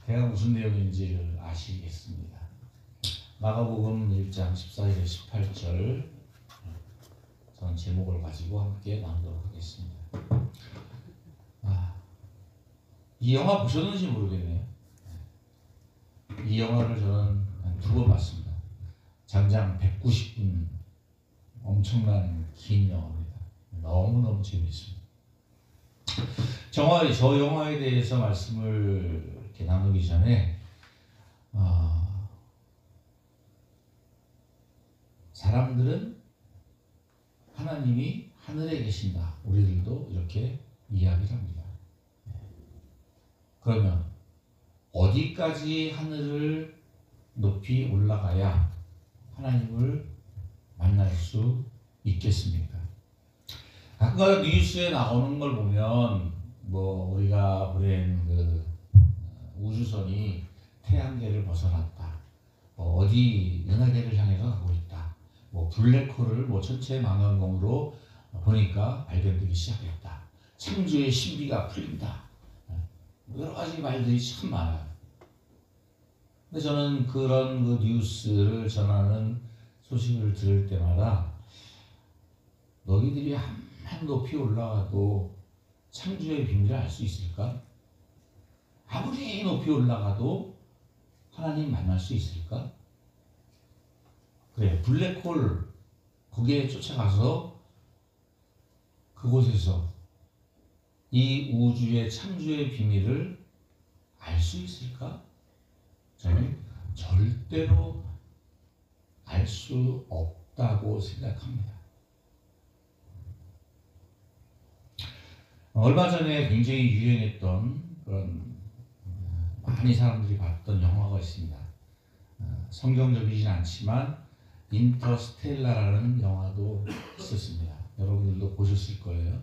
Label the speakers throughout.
Speaker 1: 대가 무슨 내용인지를 아시겠습니다. 마가복음 1장 14절에 18절 저는 제목을 가지고 함께 나누도록 하겠습니다. 이 영화 보셨는지 모르겠네요. 이 영화를 저는 한 2번 봤습니다. 장장 190분 엄청난 긴 영화입니다. 너무너무 재미있습니다. 저 영화에 대해서 말씀을 이렇게 나누기 전에 사람들은 하나님이 하늘에 계신다. 우리들도 이렇게 이야기를 합니다. 그러면 어디까지 하늘을 높이 올라가야 하나님을 만날 수 있겠습니까? 아까 뉴스에 나오는 걸 보면 우리가 보낸 그 우주선이 태양계를 벗어났다. 어디 은하계를 향해서 가고 있다. 블랙홀을 천체 망원경으로 보니까 발견되기 시작했다. 창조의 신비가 풀린다. 여러 가지 말들이 참 많아요. 근데 저는 그런 그 뉴스를 전하는 소식을 들을 때마다 너희들이 한만 높이 올라가도 창조의 비밀을 알 수 있을까? 아무리 높이 올라가도 하나님 만날 수 있을까? 그래, 블랙홀 거기에 쫓아가서 그곳에서 이 우주의 창조의 비밀을 알 수 있을까? 저는 절대로 알 수 없다고 생각합니다. 얼마 전에 굉장히 유행했던 그런 많이 사람들이 봤던 영화가 있습니다. 성경적이진 않지만 인터스텔라라는 영화도 있었습니다. 여러분들도 보셨을 거예요.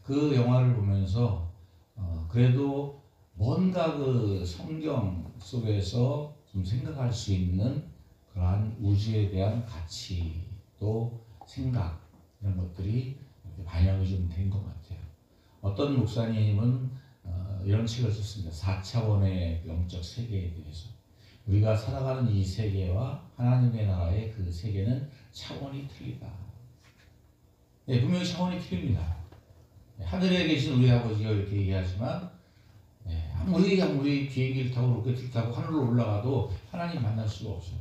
Speaker 1: 그 영화를 보면서 그래도 뭔가 그 성경 속에서 좀 생각할 수 있는 그러한 우주에 대한 가치 또 생각 이런 것들이 반영이 좀 된 것 같아요. 어떤 목사님은 이런 책을 썼습니다. 4차원의 영적 세계에 대해서. 우리가 살아가는 이 세계와 하나님의 나라의 그 세계는 차원이 틀리다. 네, 분명히 차원이 틀립니다. 하늘에 계신 우리 아버지가 이렇게 얘기하지만 아무리 비행기를 타고 로켓을 타고 하늘로 올라가도 하나님 만날 수가 없어요.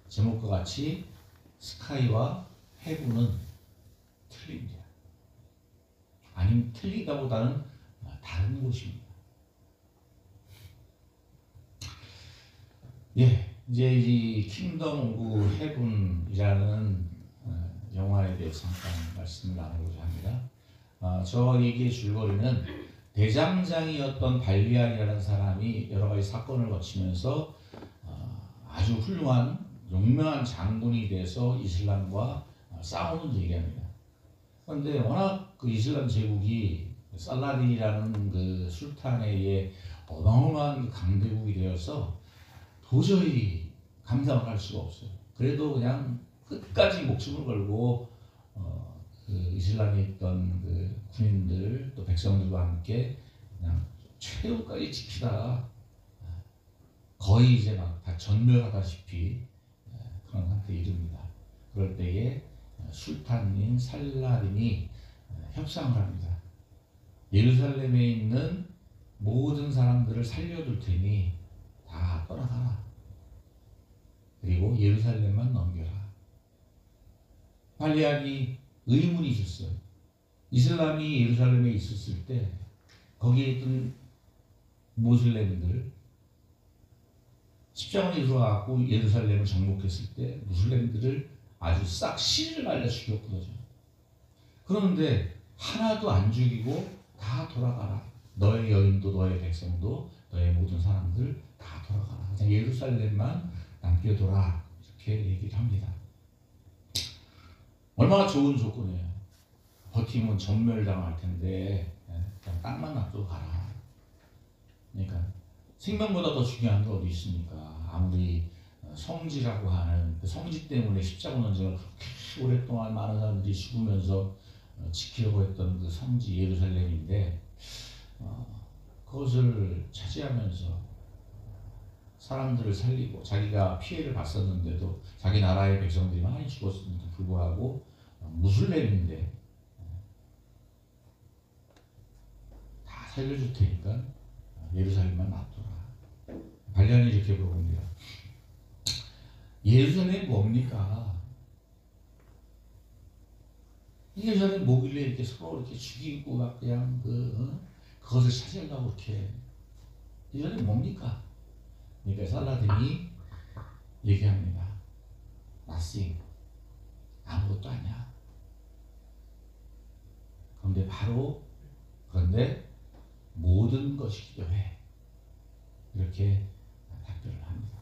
Speaker 1: 제목과 같이 스카이와 해군은 틀립니다. 아니면 틀리다보다는 다른 곳입니다. 이제 이 킹덤 오브 헤븐이라는 영화에 대해서 잠깐 말씀을 나누고자 합니다. 저 얘기의 줄거리는 대장장이었던 발리안이라는 사람이 여러 가지 사건을 거치면서 아주 훌륭한 용맹한 장군이 돼서 이슬람과 싸우는 얘기합니다. 그런데 워낙 그 이슬람 제국이 살라딘이라는 그 술탄에 의해 어마어마한 강대국이 되어서 도저히 감당을 할 수가 없어요. 그래도 그냥 끝까지 목숨을 걸고 그 이슬람에 있던 그 군인들 또 백성들과 함께 그냥 최후까지 지키다가 거의 이제 막 다 전멸하다시피 그런 상태에 이릅니다. 그럴 때에 술탄인 살라딘이 협상을 합니다. 예루살렘에 있는 모든 사람들을 살려둘 테니 다 떠나가라. 그리고 예루살렘만 넘겨라. 발리안이 의문이 있었어요. 이슬람이 예루살렘에 있었을 때 거기에 있던 모슬렘들 십자군이 들어와서 예루살렘을 정복했을 때 무슬림들을 아주 싹 씨를 말려 죽였거든요. 그런데 하나도 안 죽이고 다 돌아가라. 너의 여인도 너의 백성도 너의 모든 사람들 다 돌아가라. 그냥 예루살렘만 남겨둬라. 이렇게 얘기를 합니다. 얼마나 좋은 조건이에요. 버티면 전멸당할 텐데 그냥 땅만 놔두고 가라. 그러니까 생명보다 더 중요한 게 어디 있습니까? 아무리 성지라고 하는 그 성지 때문에 십자군 전쟁을 그렇게 오랫동안 많은 사람들이 죽으면서 지키려고 했던 그 성지 예루살렘인데 그것을 차지하면서 사람들을 살리고 자기가 피해를 봤었는데도 자기 나라의 백성들이 많이 죽었음에도 불구하고 무슬림인데 다 살려줄 테니까 예루살렘만 놔둬라. 발련이 이렇게 물어봅니다. 예루살렘이 뭡니까? 예루살렘 뭐길래 이렇게 서로 이렇게 죽이고 막 그냥 그것을 차지하려고 이렇게. 예루살렘 뭡니까? 그러니까 살라딘이 얘기합니다. Nothing. 아무것도 아니야. 그런데 모든 것이기도 해. 이렇게 답변을 합니다.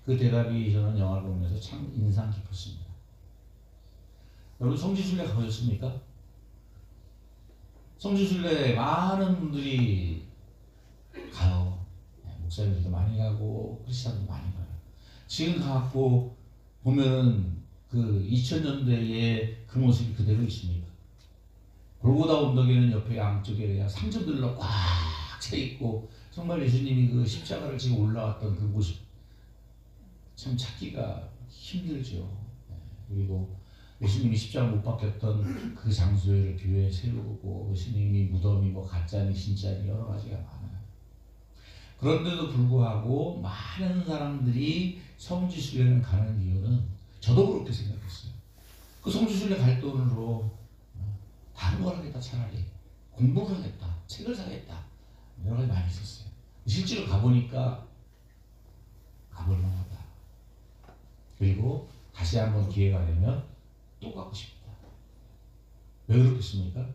Speaker 1: 그 대답이 저는 영화를 보면서 참 인상 깊었습니다. 여러분 성지순례 가보셨습니까? 성지순례 많은 분들이 가요. 목사님들도 많이 가고 크리스찬도 많이 가요. 지금 가고 보면은 그 2000년대의 그 모습이 그대로 있습니까? 골고다 언덕에는 옆에 양쪽에 그냥 상점들로 꽉 차 있고 정말 예수님이 그 십자가를 지고 올라왔던 그 모습 참 찾기가 힘들죠. 그리고 예수님이 십자가 못 박혔던 그 장소를 교회에 세우고 예수님이 무덤이 뭐 가짜니 진짜니 여러 가지가 많아요. 그런데도 불구하고 많은 사람들이 성지순례를 가는 이유는 저도 그렇게 생각했어요. 그 성지순례 갈 돈으로 다른 걸 하겠다. 차라리 공부를 하겠다. 책을 사겠다. 여러 가지 많이 있었어요. 실제로 가보니까 가볼만하다. 그리고 다시 한번 기회가 되면 또 가고 싶다. 왜 그렇겠습니까?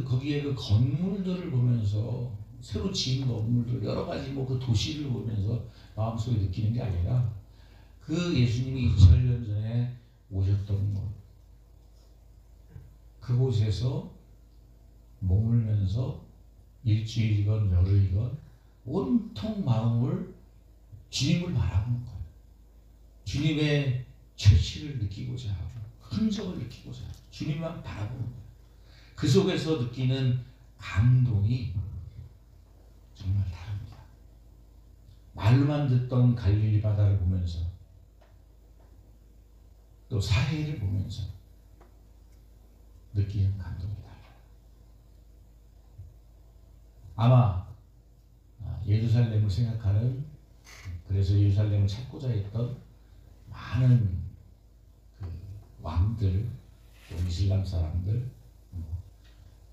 Speaker 1: 거기에 그 건물들을 보면서 새로 지은 건물들 여러 가지 뭐 그 도시를 보면서 마음속에 느끼는 게 아니라 그 예수님이 2000년 전에 오셨던 곳 그곳에서 머물면서 일주일이건 열흘이건 온통 마음을 주님을 바라보는 거예요. 주님의 최씨를 느끼고자 하고 흔적을 느끼고자 하고 주님만 바라보는 거예요. 그 속에서 느끼는 감동이 정말 다릅니다. 말로만 듣던 갈릴리 바다를 보면서 또 사해를 보면서 느끼는 감동이 달라요. 아마 예루살렘을 생각하는 그래서 예루살렘을 찾고자 했던 많은 그 왕들 또 이슬람 사람들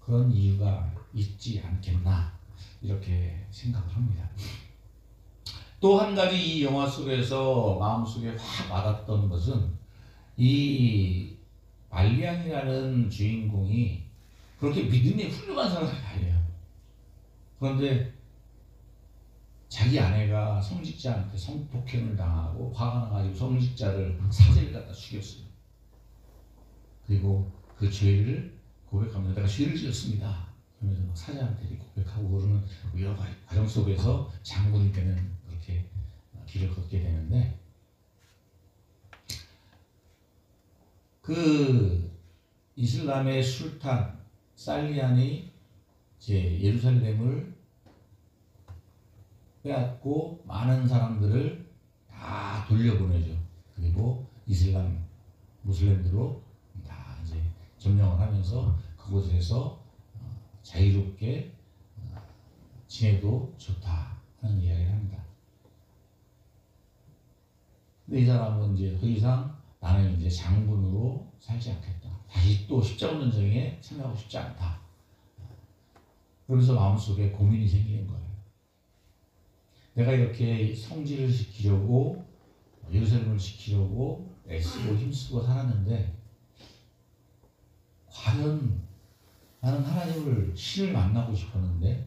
Speaker 1: 그런 이유가 있지 않겠나 이렇게 생각을 합니다. 또 한 가지 이 영화 속에서 마음속에 확 와닿았던 것은 이 말리안이라는 주인공이 그렇게 믿음이 훌륭한 사람이 아니에요. 그런데 자기 아내가 성직자한테 성폭행을 당하고 화가 나가지고 성직자를 사제를 갖다 죽였어요. 그리고 그 죄를 고백합니다. 내가 죄를 지었습니다. 그러면서 사제한테 고백하고 그러는 여러 가지 과정 속에서 장군이 되는 그렇게 길을 걷게 되는데 그 이슬람의 술탄 살리안이 이제 예루살렘을 빼앗고 많은 사람들을 다 돌려보내죠. 그리고 이슬람 무슬림들로 다 이제 점령을 하면서 그곳에서 자유롭게 지내도 좋다 하는 이야기를 합니다. 근데 이 사람은 이제 더 이상 나는 이제 장군으로 살지 않겠다. 다시 또 십자군전쟁에 참여하고 싶지 않다. 그러면서 마음속에 고민이 생기는 거예요. 내가 이렇게 성지를 지키려고 예루살렘을 지키려고 애쓰고 힘쓰고 살았는데 과연 나는 하나님을 신을 만나고 싶었는데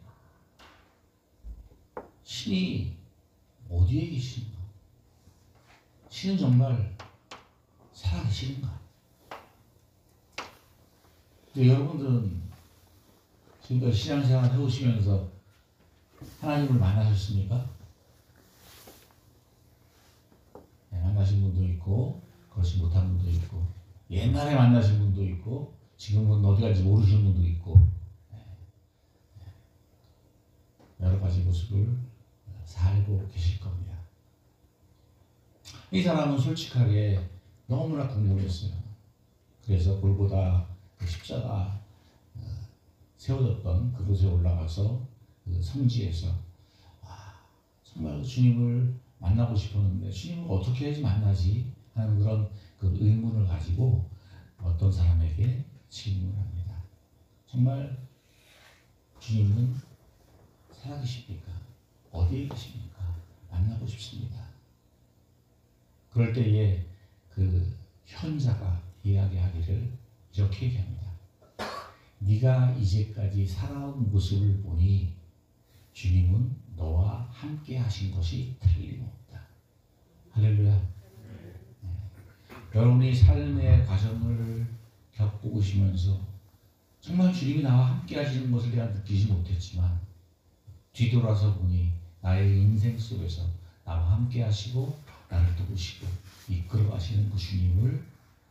Speaker 1: 신이 어디에 계신가? 신은 정말 살아계시는가? 근데 여러분들은 지금까지 신앙생활 해오시면서 하나님을 만나셨습니까? 네, 만나신 분도 있고 그렇지 못한 분도 있고 옛날에 만나신 분도 있고 지금은 어디 갈지 모르시는 분도 있고 여러 가지 모습을 살고 계실 겁니다. 이 사람은 솔직하게 너무나 궁금했어요. 그래서 골고다 십자가 세워졌던 그곳에 올라가서 그 성지에서 정말 주님을 만나고 싶었는데 주님을 어떻게 해야지 만나지 하는 그런 그 의문을 가지고 어떤 사람에게 질문을 합니다. 정말 주님은 살아계십니까? 어디에 계십니까? 만나고 싶습니다. 그럴 때에 그 현자가 이야기하기를 이렇게 얘기합니다. 네가 이제까지 살아온 모습을 보니 주님은 너와 함께 하신 것이 틀림없다. 할렐루야. 네. 여러분이 삶의 과정을 겪으시면서 정말 주님이 나와 함께 하시는 것을 내가 느끼지 못했지만 뒤돌아서 보니 나의 인생 속에서 나와 함께 하시고 나를 도우시고 이끌어 가시는 그 주님을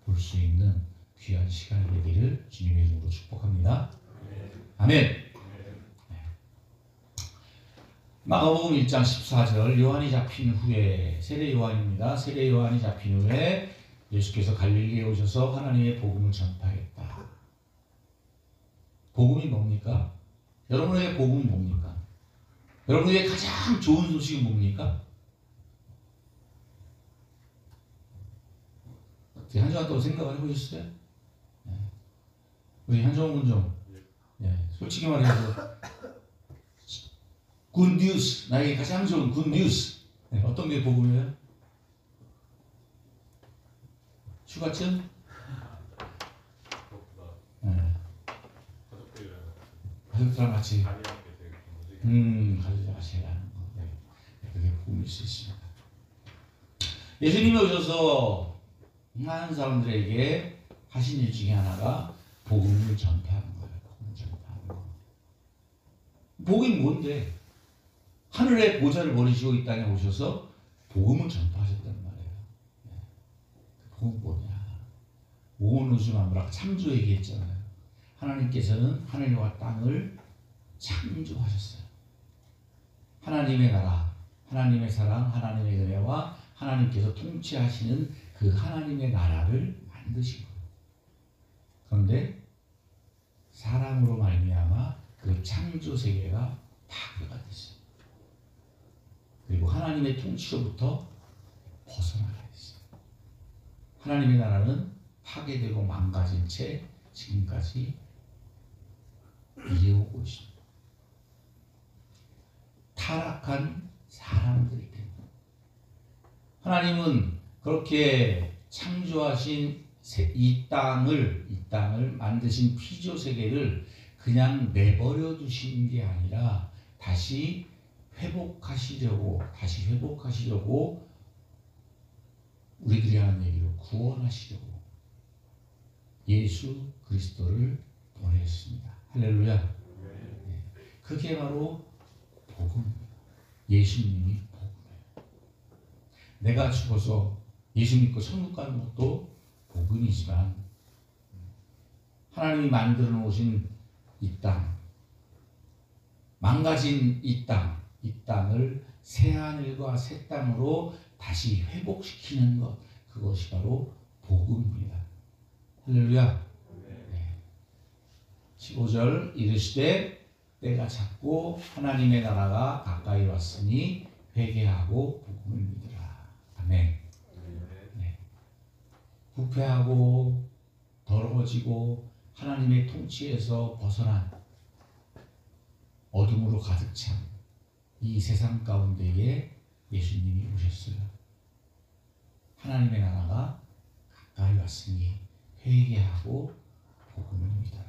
Speaker 1: 볼 수 있는 귀한 시간이 되기를 주님의 이름으로 축복합니다. 아멘. 마가복음 1장 14절 요한이 잡힌 후에 세례 요한입니다. 세례 요한이 잡힌 후에 예수께서 갈릴리에 오셔서 하나님의 복음을 전파했다. 복음이 뭡니까? 여러분에게 복음은 뭡니까? 여러분에게 가장 좋은 소식은 뭡니까? 한 주간 동안 생각을 해보셨어요? 네. 우리 한정훈 군정, 네. 솔직히 말해서 굿 뉴스, 나에게 가장 좋은 굿 뉴스. 네. 어떤 게 복음이에요? 휴가증? 네. 가족들랑 같이 가족들랑 같이 하는 거. 네. 그게 복음일 수 있습니다. 예수님이 오셔서 많은 사람들에게 하신 일 중에 하나가 복음을 전파하는 거예요. 복음을 전파하는 거. 복음이 뭔데? 하늘의 보좌를 버리시고 이 땅에 오셔서 복음을 전파하셨단 말이에요. 네. 복음은 뭐냐? 온 우주 만물아 창조 얘기했잖아요. 하나님께서는 하늘과 땅을 창조하셨어요. 하나님의 나라, 하나님의 사랑, 하나님의 은혜와 하나님께서 통치하시는 그 하나님의 나라를 만드신 거예요. 그런데 사람으로 말미암아 그 창조 세계가 파괴가 됐어요. 그리고 하나님의 통치로부터 벗어나게 됐어요. 하나님의 나라는 파괴되고 망가진 채 지금까지 이어오고 있습니다. 타락한 사람들이 때문에. 하나님은 그렇게 창조하신 이 땅을 만드신 피조 세계를 그냥 내버려 두신 게 아니라 다시 회복하시려고 우리들이 하는 얘기로 구원하시려고 예수 그리스도를 보냈습니다. 할렐루야. 네. 그게 바로 복음입니다. 예수님이 복음이에요. 내가 죽어서 예수 믿고 천국 가는 것도 복음이지만 하나님이 만들어 놓으신 이 땅, 망가진 이 땅을 새하늘과 새 땅으로 다시 회복시키는 것, 그것이 바로 복음입니다. 할렐루야. 네. 15절 이르시되 때가 찼고 하나님의 나라가 가까이 왔으니 회개하고 복음을 믿으라. 아멘. 네. 부패하고 더러워지고 하나님의 통치에서 벗어난 어둠으로 가득 찬 이 세상 가운데에 예수님이 오셨어요. 하나님의 나라가 가까이 왔으니 회개하고 복음을 믿어라.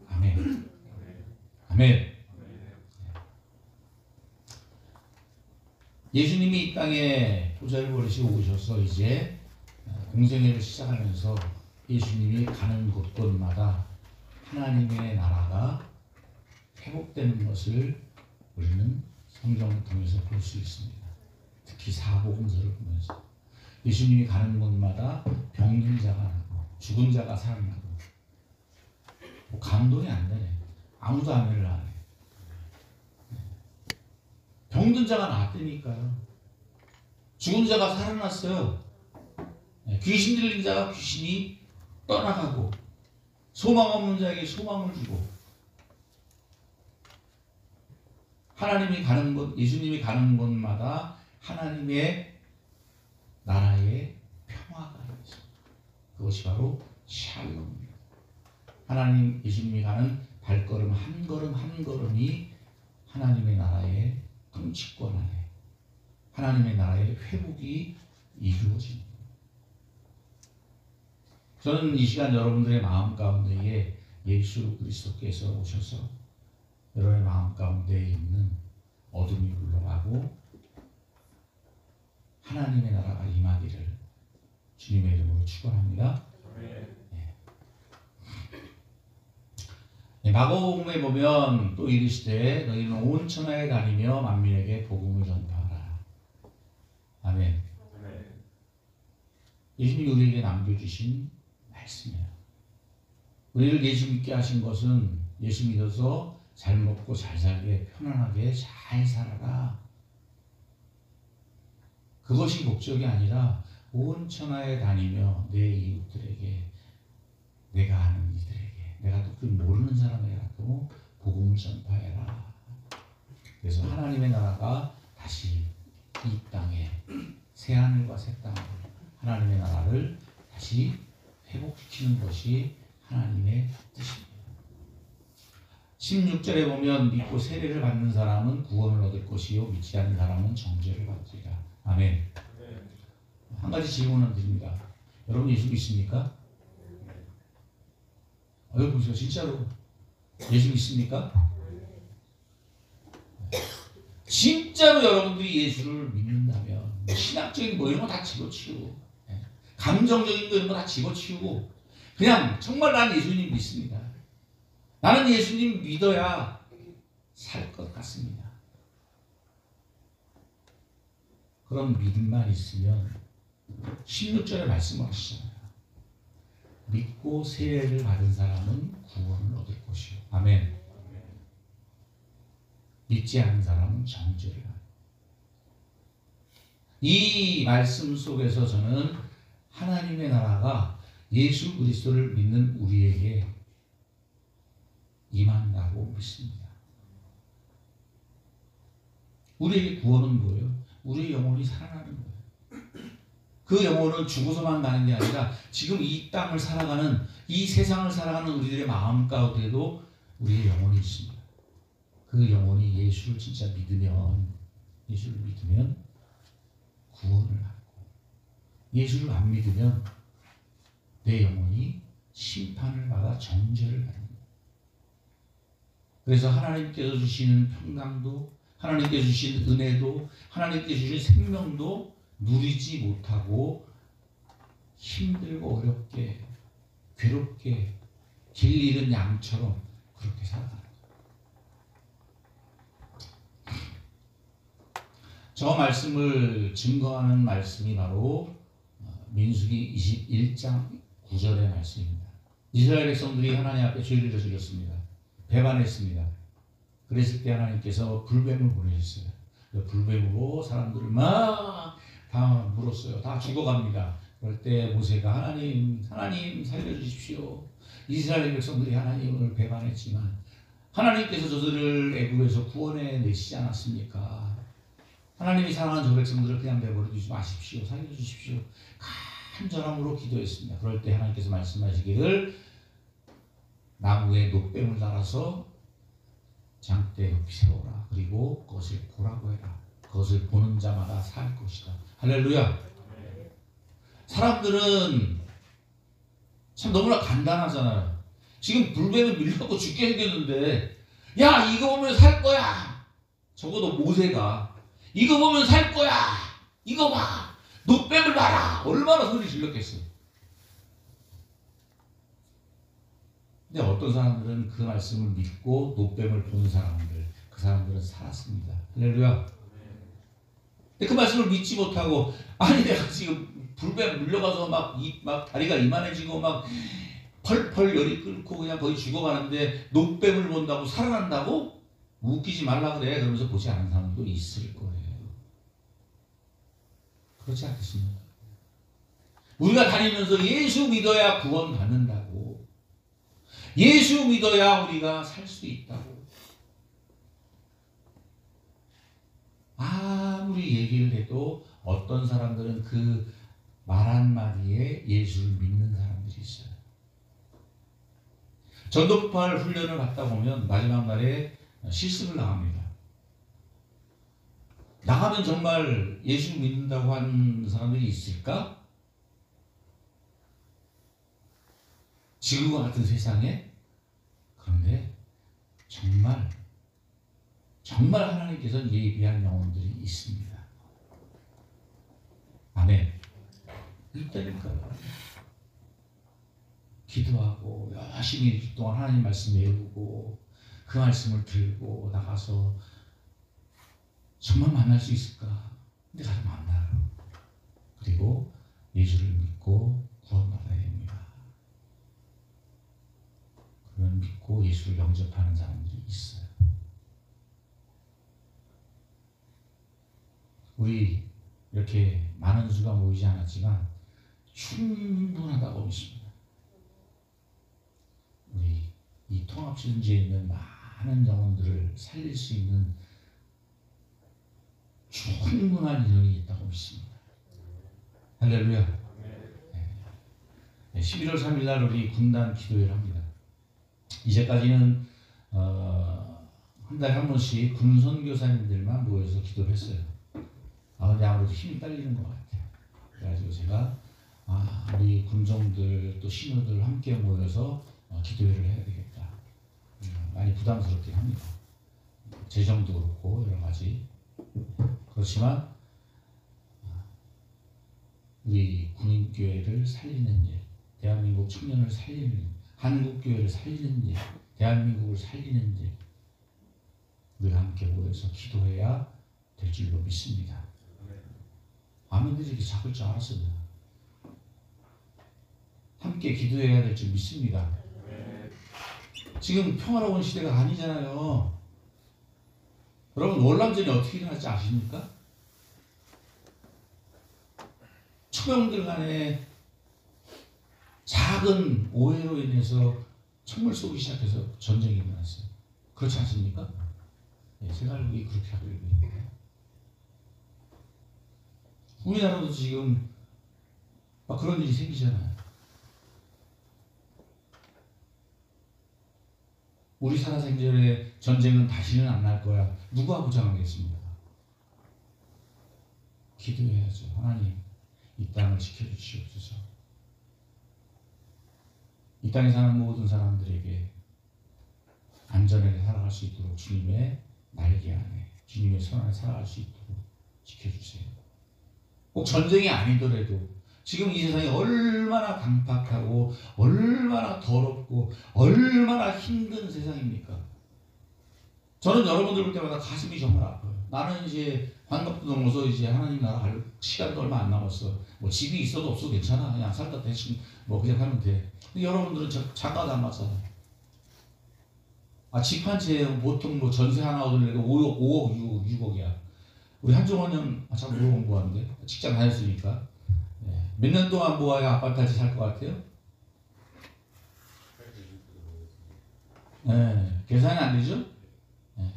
Speaker 1: 아멘. 아멘. 예수님이 이 땅에 보좌를 버리시고 오셔서 이제 공생애를 시작하면서 예수님이 가는 곳곳마다 하나님의 나라가 회복되는 것을 우리는 성경을 통해서 볼 수 있습니다. 특히 사복음서를 보면서 예수님이 가는 곳마다 병든 자가 나고 죽은 자가 살아나고 감동이 안 되네. 아무도 아멘을 안 해. 병든 자가 나았다니까요. 죽은 자가 살아났어요. 귀신 들린 자가 귀신이 떠나가고 소망 없는 자에게 소망을 주고 하나님이 가는 곳, 예수님이 가는 곳마다 하나님의 나라의 평화가 있습니다. 그것이 바로 샬롬입니다. 하나님, 예수님이 가는 발걸음 한 걸음 한 걸음이 하나님의 나라의 통치권 안에 하나님의 나라의 회복이 이루어집니다. 저는 이 시간 여러분들의 마음 가운데에 예수 그리스도께서 오셔서 여러분의 마음 가운데에 있는 어둠이 물러가고 하나님의 나라가 임하기를 주님의 이름으로 축원합니다. 마가복음에 보면 또 이르시되 너희는 온 천하에 다니며 만민에게 복음을 전파하라. 아멘. 예수님이 우리에게 남겨주신 말씀이에요. 우리를 예수 믿게 하신 것은 예수 믿어서 잘 먹고 잘 살게 편안하게 잘 살아라. 그것이 목적이 아니라 온 천하에 다니며 내 이웃들에게 내가 아는 이들에게 내가 또 그 모르는 사람에게라도 복음을 전파해라. 그래서 하나님의 나라가 다시 이 땅에 새하늘과 새 땅으로 하나님의 나라를 다시 회복시키는 것이 하나님의 뜻입니다. 16절에 보면 믿고 세례를 받는 사람은 구원을 얻을 것이요 믿지 않는 사람은 정죄를 받으리라. 아멘. 한 가지 질문을 드립니다. 여러분 예수 믿습니까? 여기 보세요. 진짜로 예수 믿습니까? 진짜로 여러분들이 예수를 믿는다면 신학적인 뭐 이런 거 다 집어치우고 감정적인 거 이런 거 다 집어치우고 그냥 정말 난 예수님 믿습니다. 나는 예수님 믿어야 살 것 같습니다. 그런 믿음만 있으면 16절에 말씀을 하시잖아요. 믿고 세례를 받은 사람은 구원을 얻을 것이요. 아멘. 믿지 않은 사람은 정죄를 합니다. 이 말씀 속에서 저는 하나님의 나라가 예수 그리스도를 믿는 우리에게 임한다고 믿습니다. 우리에게 구원은 뭐예요? 우리의 영혼이 살아나는 거예요. 그 영혼은 죽어서만 가는 게 아니라 지금 이 땅을 살아가는 이 세상을 살아가는 우리들의 마음 가운데도 우리의 영혼이 있습니다. 그 영혼이 예수를 진짜 믿으면 구원을 받고 예수를 안 믿으면 내 영혼이 심판을 받아 정죄를 받습니다. 그래서 하나님께서 주시는 평강도 하나님께서 주신 은혜도 하나님께서 주신 생명도 누리지 못하고 힘들고 어렵게 괴롭게 길 잃은 양처럼 그렇게 살아가는 거예요. 저 말씀을 증거하는 말씀이 바로 민수기 21장 9절의 말씀입니다. 이스라엘 백성들이 하나님 앞에 죄를 저질렀습니다. 배반했습니다. 그랬을 때 하나님께서 불뱀을 보내셨어요. 불뱀으로 사람들을 막 다 물었어요. 다 죽어갑니다. 그럴 때 모세가 하나님 살려주십시오. 이스라엘 백성들이 하나님을 배반했지만 하나님께서 저들을 애굽에서 구원해 내시지 않았습니까? 하나님이 사랑하는 저 백성들을 그냥 내버려 두지 마십시오. 살려주십시오. 간절함으로 기도했습니다. 그럴 때 하나님께서 말씀하시기를 나무에 노뱀을 달아서 장대 높이 세워라. 그리고 그것을 보라고 해라. 그것을 보는 자마다 살 것이다. 할렐루야. 사람들은 참 너무나 간단하잖아요. 지금 불뱀에 밀려갖고 죽게 생겼는데 야 이거 보면 살 거야. 적어도 모세가 이거 보면 살 거야. 이거 봐. 노뱀을 봐라. 얼마나 소리 질렀겠어요. 근데 어떤 사람들은 그 말씀을 믿고 노뱀을 보는 사람들 그 사람들은 살았습니다. 할렐루야. 근데 그 말씀을 믿지 못하고 아니 내가 지금 불뱀 물려가서 막 다리가 이만해지고 막 펄펄 열이 끓고 그냥 거의 죽어가는데 노뱀을 본다고 살아난다고? 웃기지 말라 그래 그러면서 보지 않은 사람도 있을 거예요. 그렇지 않겠습니까? 우리가 다니면서 예수 믿어야 구원 받는다고, 예수 믿어야 우리가 살 수 있다고 아무리 얘기를 해도 어떤 사람들은 그 말 한마디에 예수를 믿는 사람들이 있어요. 전도폭발 훈련을 받다 보면 마지막 날에 실습을 나갑니다. 나가면 정말 예수 믿는다고 하는 사람들이 있을까? 지금과 같은 세상에. 그런데 정말 하나님께서는 예비한 영혼들이 있습니다. 아멘. 이때니까 기도하고 열심히 일주일 동안 하나님 말씀 외우고 그 말씀을 들고 나가서 정말 만날 수 있을까? 근데 가서 만나요. 그리고 예수를 믿고 구원받아야 됩니다. 그러면 믿고 예수를 영접하는 사람들이 있어요. 우리 이렇게 많은 수가 모이지 않았지만 충분하다고 믿습니다. 우리 이 통합신지에 있는 많은 영혼들을 살릴 수 있는 충분한 인원이 있다고 믿습니다. 할렐루야. 네. 11월 3일 날 우리 군단 기도회를 합니다. 이제까지는 한 달에 한 번씩 군선교사님들만 모여서 기도를 했어요. 근데 아무래도 힘이 딸리는 것 같아요. 그래가지고 제가 우리 군종들 또 신우들 함께 모여서 기도회를 해야 되겠다. 많이 부담스럽긴 합니다. 재정도 그렇고 여러 가지. 그렇지만 우리 군인교회를 살리는 일, 대한민국 청년을 살리는 일, 한국교회를 살리는 일, 대한민국을 살리는 일, 우리가 함께 모여서 기도해야 될 줄로 믿습니다. 아멘들이 이렇게 작을 줄 알았어요. 함께 기도해야 될 줄 믿습니다. 지금 평화로운 시대가 아니잖아요. 여러분, 월남전이 어떻게 일어날지 아십니까? 초병들 간에 작은 오해로 인해서 총을 쏘기 시작해서 전쟁이 일어났어요. 그렇지 않습니까? 네, 제가 알기에 그렇게 알고 있는데 우리나라도 지금 막 그런 일이 생기잖아요. 우리 살아생전에 전쟁은 다시는 안 날 거야. 누가 보장하겠습니까? 기도해야죠. 하나님, 이 땅을 지켜주시옵소서. 이 땅에 사는 모든 사람들에게 안전하게 살아갈 수 있도록 주님의 날개 안에, 주님의 손 안에 살아갈 수 있도록 지켜주세요. 꼭 전쟁이 아니더라도 지금 이 세상이 얼마나 강팍하고 얼마나 더럽고 얼마나 힘든 세상입니까? 저는 여러분들 볼 때마다 가슴이 정말 아파요. 나는 이제 환갑도 넘어서 이제 하나님 나라 갈 시간도 얼마 안 남았어. 뭐 집이 있어도 없어도 괜찮아. 그냥 살다 대충 뭐 그냥 하면 돼. 근데 여러분들은 장가도 안 맞잖아요. 집 한 채에 보통 뭐 전세 하나 얻으려고 5억, 6억이야. 우리 한종원 형 참 오래 공부하는데 직장 다녔으니까 몇 년 동안 모아야 아파트 한 채 살 것 같아요? 네, 계산이 안 되죠? 네,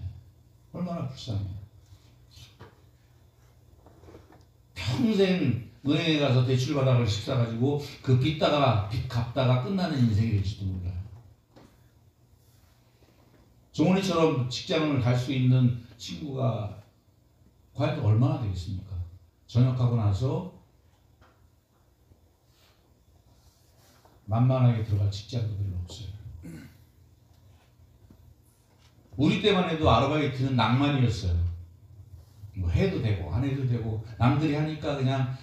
Speaker 1: 얼마나 불쌍해요. 평생 은행에 가서 대출 받아서 집 사가지고 그 빚 갚다가 끝나는 인생이 될지도 몰라요. 종원이처럼 직장을 갈 수 있는 친구가 과연 얼마나 되겠습니까? 전역하고 나서 만만하게 들어갈 직장도 별로 없어요. 우리 때만 해도 아르바이트는 낭만이었어요. 뭐 해도 되고 안 해도 되고 남들이 하니까 그냥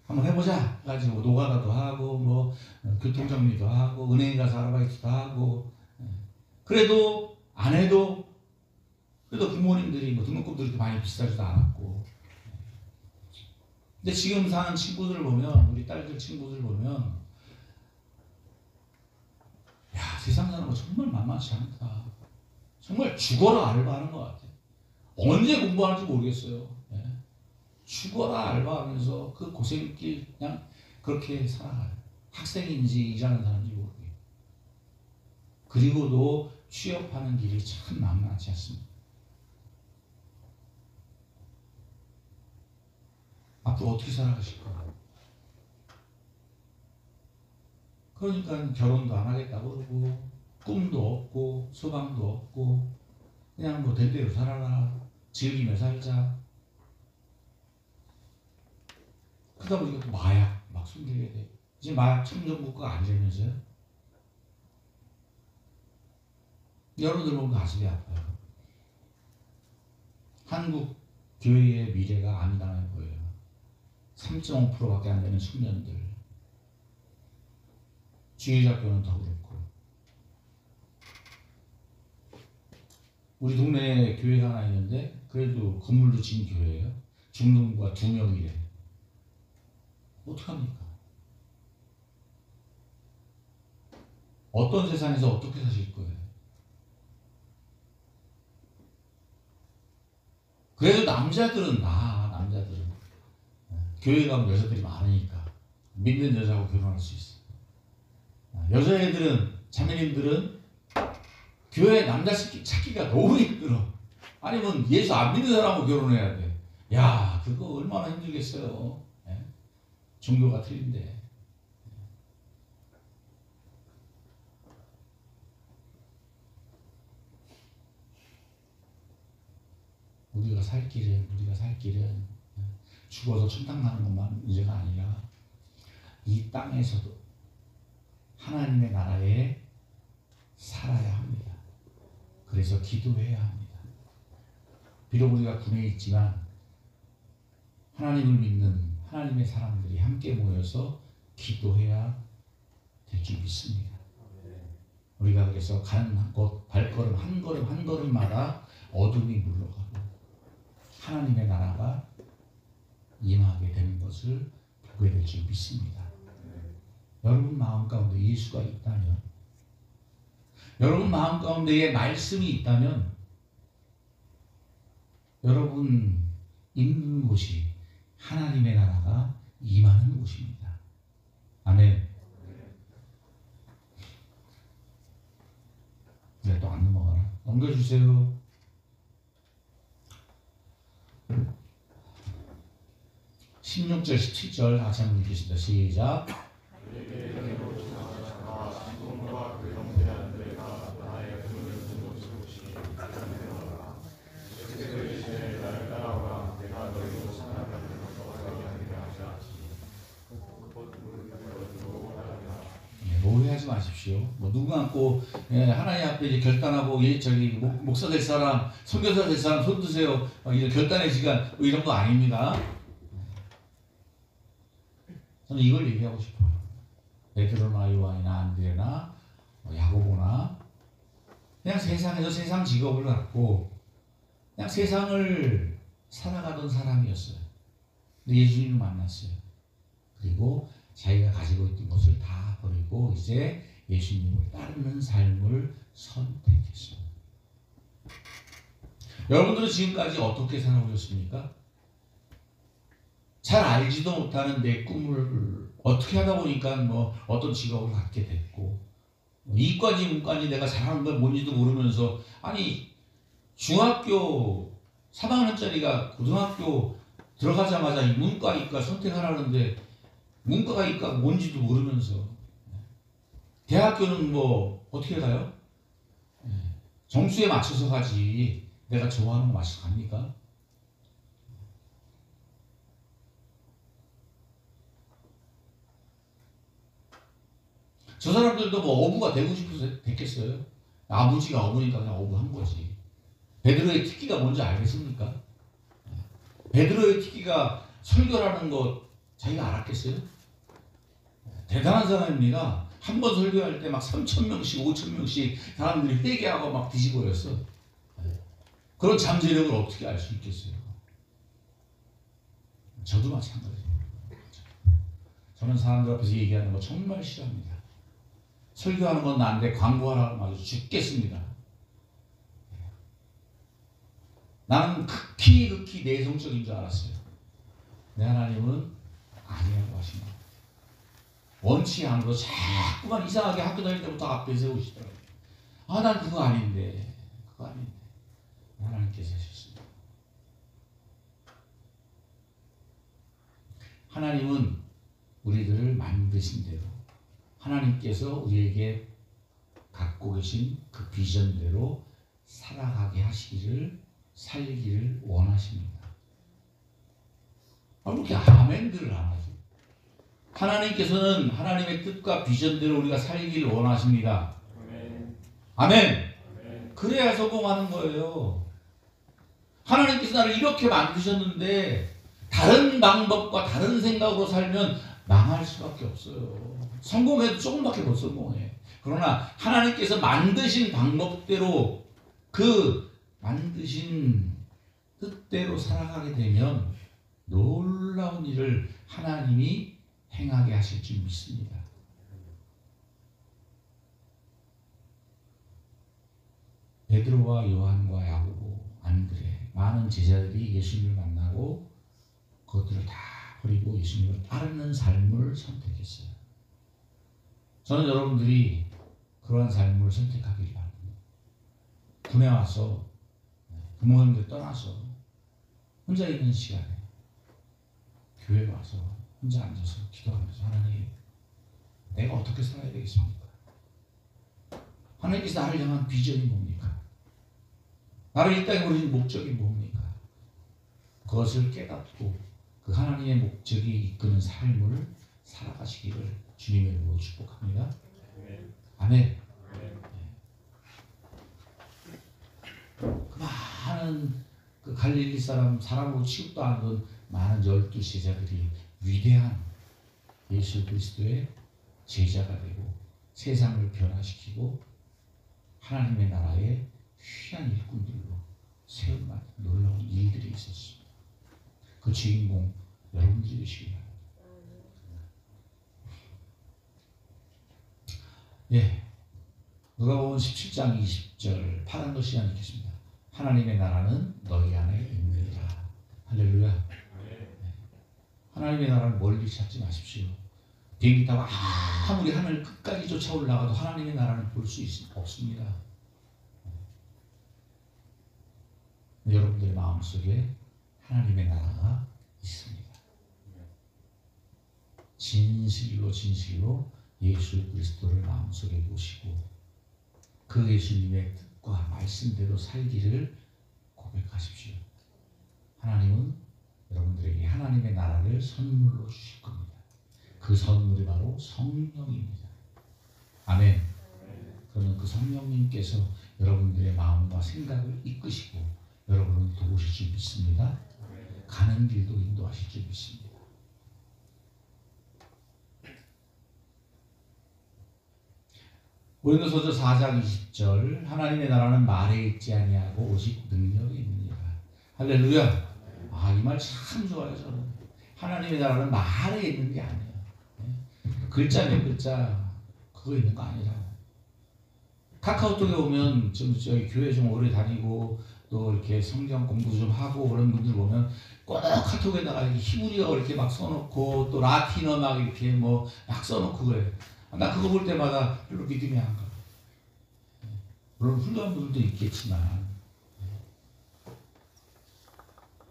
Speaker 1: 한번 해보자 가지고 노가다도 하고 뭐 교통정리도 하고 은행에 가서 아르바이트도 하고 그래도 안 해도 그래도 부모님들이 뭐 등록금도 이렇게 많이 비싸지도 않았고. 근데 지금 사는 친구들 보면 우리 딸들 친구들 보면 야 세상 사는 거 정말 만만치 않다. 정말 죽어라 알바하는 것 같아요. 언제 공부하는지 모르겠어요. 예. 죽어라 알바하면서 그 고생길 그냥 그렇게 살아가요. 학생인지 일하는 사람인지 모르게. 그리고도 취업하는 길이 참 만만치 않습니다. 앞으로 어떻게 살아가실까? 그러니까 결혼도 안 하겠다고 그러고 꿈도 없고 소망도 없고 그냥 뭐 될 대로 살아라. 즐기며 살자. 그러다 보니까 또 마약 막 숨기게 돼. 이제 마약 청정국가가 아니라면서요? 여러분들 보면 가슴이 아파요. 한국 교회의 미래가 암담해 보여요. 3.5%밖에 안 되는 청년들. 주일학교는 더 그렇고. 우리 동네에 교회가 하나 있는데 그래도 건물도 진 교회예요. 중등부가 2명이래. 어떡합니까? 어떤 세상에서 어떻게 사실 거예요? 그래도 남자들은 남자들은 교회 가면 여자들이 많으니까 믿는 여자하고 결혼할 수 있어. 여자애들은 자매님들은 교회 남자 찾기가 너무 힘들어. 아니면 예수 안 믿는 사람하고 결혼해야 돼. 야, 그거 얼마나 힘들겠어요. 예? 종교가 틀린데. 우리가 살 길은 죽어서 천당 가는 것만 문제가 아니라 이 땅에서도 하나님의 나라에 살아야 합니다. 그래서 기도해야 합니다. 비록 우리가 군에 있지만 하나님을 믿는 하나님의 사람들이 함께 모여서 기도해야 될 줄 믿습니다. 우리가 그래서 가는 곳 발걸음 한 걸음 한 걸음마다 어둠이 물러가고 하나님의 나라가 임하게 되는 것을 보게 될 줄 믿습니다. 여러분 마음 가운데 예수가 있다면, 여러분 마음 가운데에 말씀이 있다면 여러분 있는 곳이 하나님의 나라가 임하는 곳입니다. 아멘. 네, 또 안 넘어가나? 넘겨주세요. 16절 17절 다시 한번 읽겠습니다. 시작. 오해하지 마십시오. 뭐 누구 갖고 하나님 앞에 이제 결단하고 저기 목사 될 사람, 선교사 될 사람 손 드세요. 이런 결단의 시간 이런 거 아닙니다. 저는 이걸 얘기하고 싶어요. 베드로나 요한이나 안드레나 야고보나 그냥 세상에서 세상 직업을 갖고 그냥 세상을 살아가던 사람이었어요. 근데 예수님을 만났어요. 그리고 자기가 가지고 있던 것을 다 버리고 이제 예수님을 따르는 삶을 선택했어요. 여러분들은 지금까지 어떻게 살아오셨습니까? 잘 알지도 못하는 내 꿈을 어떻게 하다 보니까 뭐 어떤 직업을 갖게 됐고, 이과인지 문과인지 내가 잘하는 건 뭔지도 모르면서, 아니 중학교 3학년짜리가 고등학교 들어가자마자 이 문과 이과 선택하라는데 문과가 이과가 뭔지도 모르면서, 대학교는 뭐 어떻게 가요? 점수에 맞춰서 가지 내가 좋아하는 거 맞춰서 갑니까? 저 사람들도 뭐 어부가 되고 싶어서 됐겠어요? 아버지가 어부니까 그냥 어부한 거지. 베드로의 특기가 뭔지 알겠습니까? 베드로의 특기가 설교라는 거 자기가 알았겠어요? 대단한 사람입니다. 한 번 설교할 때 막 3,000명씩 5,000명씩 사람들이 회개하고 막 뒤집어였어. 그런 잠재력을 어떻게 알 수 있겠어요? 저도 마찬가지예요. 저는 사람들 앞에서 얘기하는 거 정말 싫어합니다. 설교하는 건 나한테 광고하라고 아주 죽겠습니다. 나는 극히 내성적인 줄 알았어요. 내 하나님은 아니라고 하시나. 원치 않으로 자꾸만 이상하게 학교 다닐 때부터 앞에 세우시더라고요. 아, 난 그거 아닌데. 하나님께서 하셨습니다. 하나님은 우리들을 만드신 대로, 하나님께서 우리에게 갖고 계신 그 비전대로 살아가게 하시기를, 살기를 원하십니다. 왜 이렇게 아멘들을 안 하죠? 하나님께서는 하나님의 뜻과 비전대로 우리가 살기를 원하십니다. 아멘. 그래야 성공하는 거예요. 하나님께서 나를 이렇게 만드셨는데 다른 방법과 다른 생각으로 살면 망할 수밖에 없어요. 성공해도 조금밖에 못 성공해. 그러나 하나님께서 만드신 방법대로, 그 만드신 뜻대로 살아가게 되면 놀라운 일을 하나님이 행하게 하실 줄 믿습니다. 베드로와 요한과 야고보, 안드레, 많은 제자들이 예수님을 만나고 그것들을 다 버리고 예수님을 따르는 삶을 선택했어요. 저는 여러분들이 그러한 삶을 선택하길 바랍니다. 군에 와서 부모님들 떠나서 혼자 있는 시간에 교회 와서 혼자 앉아서 기도하면서, 하나님, 내가 어떻게 살아야 되겠습니까? 하나님께서 나를 향한 비전이 뭡니까? 나를 이 땅에 보내신 목적이 뭡니까? 그것을 깨닫고 그 하나님의 목적이 이끄는 삶을 살아가시기를 주님의 이름으로 축복합니다. 아멘. 그 많은 그 갈릴리 사람으로 취급도 안 하던 많은 12 제자들이 위대한 예수 그리스도의 제자가 되고 세상을 변화시키고 하나님의 나라의 귀한 일꾼들로 세운 놀라운 일들이 있었습니다. 그 주인공 여러분들이 되시기 바랍니다. 예, 누가복음 17장 20절 파란 글씨 안에 있겠습니다. 하나님의 나라는 너희 안에 있느니라. 할렐루야. 하나님의 나라를 멀리 찾지 마십시오. 비행기 타고 아무리 하늘 끝까지 쫓아 올라가도 하나님의 나라는 볼 수 없습니다. 여러분들의 마음속에 하나님의 나라가 있습니다. 진실로 예수 그리스도를 마음속에 모시고 그 예수님의 뜻과 말씀대로 살기를 고백하십시오. 하나님은 여러분들에게 하나님의 나라를 선물로 주실 겁니다. 그 선물이 바로 성령입니다. 아멘. 그러면 그 성령님께서 여러분들의 마음과 생각을 이끄시고 여러분을 도우실 줄 믿습니다. 가는 길도 인도하실 줄 믿습니다. 고린도서서 4장 20절 하나님의 나라는 말에 있지 아니하고 오직 능력에 있느니라. 할렐루야. 아, 이 말 참 좋아요. 저는 하나님의 나라는 말에 있는 게 아니에요. 글자 몇 글자 그거 있는 거 아니라. 카카오톡에 오면 좀 저희 교회 좀 오래 다니고 또 이렇게 성경 공부 좀 하고 그런 분들 보면 꼭 카톡에다가 히브리어 이렇게 막 써놓고 또 라틴어 막 이렇게 뭐 막 써놓고 그래. 나 그거 볼 때마다 별로 믿음이 안 가. 물론 훌륭한 분들도 있겠지만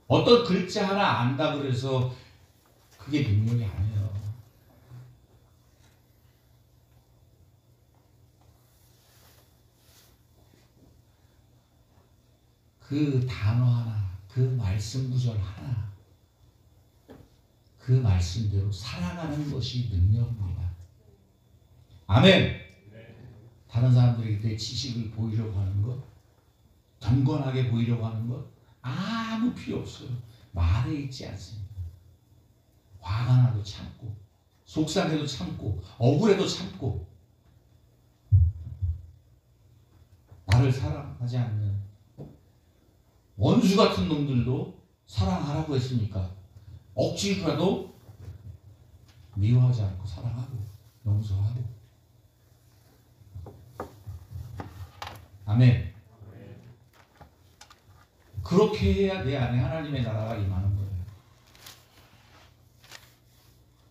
Speaker 1: 어떤 글자 하나 안다 그래서 그게 능력이 아니에요. 그 단어 하나, 그 말씀 구절 하나, 그 말씀대로 살아가는 것이 능력입니다. 아멘. 다른 사람들에게 내 지식을 보이려고 하는 것, 경건하게 보이려고 하는 것 아무 필요 없어요. 말에 있지 않습니다. 화가 나도 참고, 속상해도 참고, 억울해도 참고, 나를 사랑하지 않는 원수 같은 놈들도 사랑하라고 했으니까 억지로라도 미워하지 않고 사랑하고 용서하고. 아멘. 그렇게 해야 내 안에 하나님의 나라가 임하는 거예요.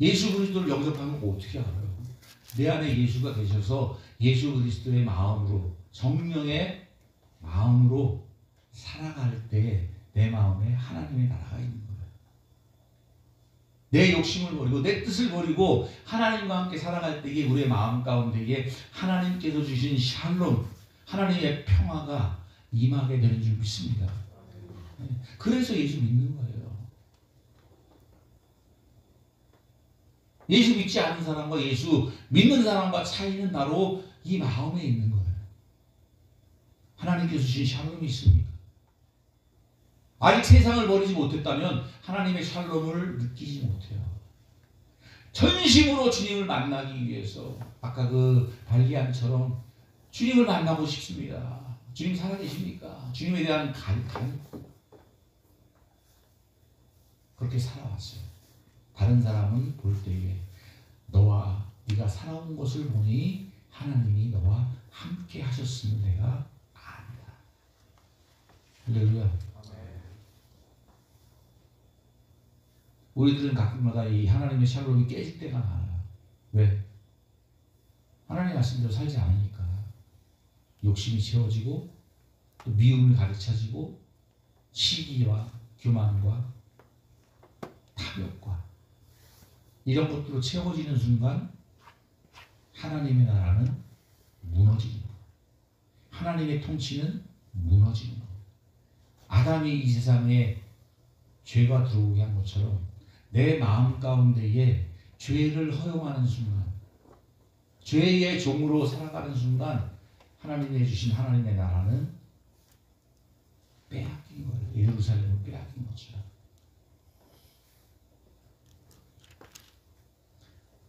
Speaker 1: 예수 그리스도를 영접하면 어떻게 알아요? 내 안에 예수가 계셔서 예수 그리스도의 마음으로, 성령의 마음으로 살아갈 때 내 마음에 하나님의 나라가 있는 거예요. 내 욕심을 버리고 내 뜻을 버리고 하나님과 함께 살아갈 때에 우리의 마음 가운데에 하나님께서 주신 샬롬, 하나님의 평화가 임하게 되는 줄 믿습니다. 그래서 예수 믿는 거예요. 예수 믿지 않는 사람과 예수 믿는 사람과 차이는 바로 이 마음에 있는 거예요. 하나님께서 주신 샬롬이 있습니까? 아직 세상을 버리지 못했다면 하나님의 샬롬을 느끼지 못해요. 전심으로 주님을 만나기 위해서 아까 그 발기안처럼 주님을 만나고 싶습니다. 주님 살아계십니까? 주님에 대한 그렇게 살아왔어요. 다른 사람은 볼 때에 네가 살아온 것을 보니 하나님이 너와 함께 하셨음을 내가 안다. 할렐루야. 우리들은 가끔마다 이 하나님의 샬롬이 깨질 때가 많아요. 왜? 하나님 말씀대로 살지 않으니까. 욕심이 채워지고 또 미움이 가득 차지고 시기와 교만과 탐욕과 이런 것들로 채워지는 순간 하나님의 나라는 무너지는 거예요. 하나님의 통치는 무너지는 거예요. 아담이 이 세상에 죄가 들어오게 한 것처럼 내 마음 가운데에 죄를 허용하는 순간, 죄의 종으로 살아가는 순간 하나님이 해주신 하나님의 나라는 빼앗긴 거예요. 예루살렘을 빼앗긴 것처럼.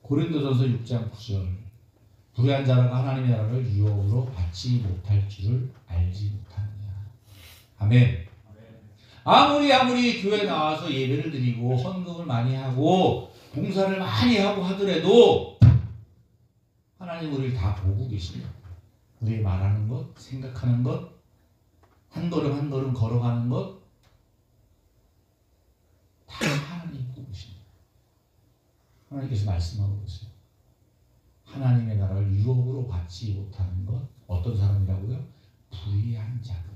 Speaker 1: 고린도전서 6장 9절 불의한 자라가 하나님의 나라를 유업으로 받지 못할 줄을 알지 못하느냐. 아멘. 아무리 교회에 나와서 예배를 드리고 헌금을 많이 하고 봉사를 많이 하고 하더라도 하나님 우리를 다 보고 계십니다. 우리의 말하는 것, 생각하는 것, 한 걸음 한 걸음 걸어가는 것 다 하나님 보고 계십니다. 하나님께서 말씀하고 계세요. 하나님의 나라를 유업으로 받지 못하는 것 어떤 사람이라고요? 불의한 자들.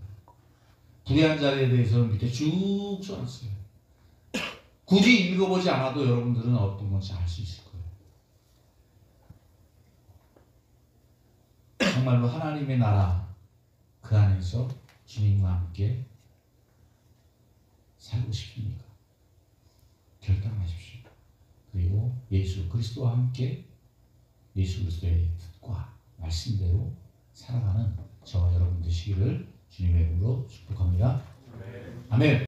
Speaker 1: 불의한 자에 대해서는 밑에 쭉 써놨어요. 굳이 읽어보지 않아도 여러분들은 어떤 건지 알 수 있을 거예요. 정말로 하나님의 나라 그 안에서 주님과 함께 살고 싶습니까? 결단하십시오. 그리고 예수 그리스도와 함께 예수 그리스도의 뜻과 말씀대로 살아가는 저와 여러분 되시기를 주님의 이름으로 축복합니다. 아멘.